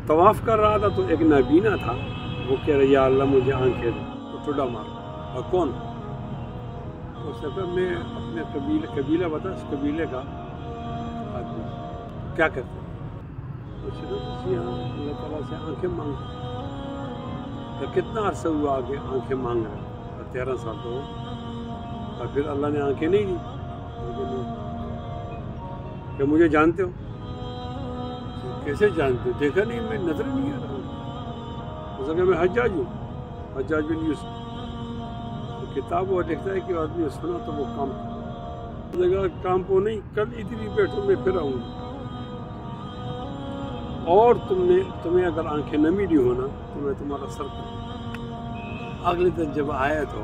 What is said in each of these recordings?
طواف کر رہا تھا تو ایک نابینا تھا، وہ کہہ رہا یا اللہ مجھے آنکھیں دو، تو ٹھڈا مارا۔ اور کون؟ تو اس نے کہا میں اپنے قبیلہ بتا، اس قبیلے کا آدمی کیا کرتے ہیں؟ اس نے کہا اللہ تعالیٰ سے آنکھیں مانگ۔ تو کتنا عرصہ ہوا آگے آنکھیں مانگ رہے؟ 13 سال تو ہو، اور پھر اللہ نے آنکھیں نہیں دی۔ کہ مجھے جانتے ہو؟ کیسے جانتے ہو؟ دیکھا نہیں، میں نظر نہیں آ رہا ہوں۔ اس نے کہا میں حجاج ہوں، حجاج بن یوسف۔ کتاب وہ لکھتا ہے کہ آدمی سنا تو وہ کام اس نے کہا کام کو نہیں، کل ادھر ہی بیٹھو، میں پھر آؤں گا۔ اور تمہیں اگر آنکھیں نہ ملی ہو نا تو میں تمہارا سر کروں۔ اگلے دن جب آیا تو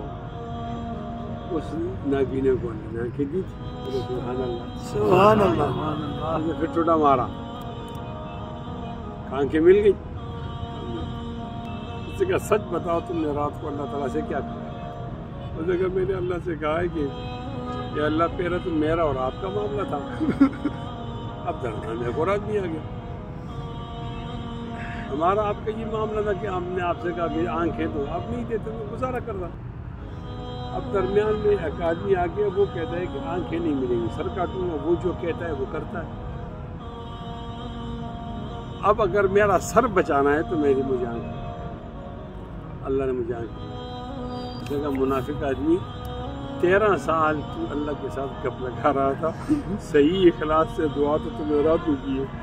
اس نابینے کو آنکھیں دی تھی۔ سبحان اللہ سبحان اللہ۔ نے پھر ٹوٹا مارا، آنکھیں مل گئی۔ اس نے کہا سچ بتاؤ تم نے رات کو اللہ تعالیٰ سے کیا کہا؟ اس نے کہا میں نے اللہ سے کہا ہے کہ یا اللہ پہلا تو میرا اور آپ کا معاملہ تھا، اب درمیان ایک اور آدمی آ گیا۔ ہمارا آپ کا یہ معاملہ تھا کہ ہم نے آپ سے کہا کہ آنکھیں دو، آپ نہیں دیتے، میں گزارا کر رہا۔ اب درمیان میں ایک آدمی آ گیا، وہ کہتا ہے کہ آنکھیں نہیں ملیں گی، سر کاٹوں گا، وہ جو کہتا ہے وہ کرتا ہے۔ اب اگر میرا سر بچانا ہے تو مجھے آنکھیں، اللہ نے مجھے آنکھیں۔ اس نے کہا منافق آدمی 13 سال تو اللہ کے ساتھ گپ لگا رہا تھا، صحیح اخلاص سے دعا تو تمہیں راتوں کی ہے،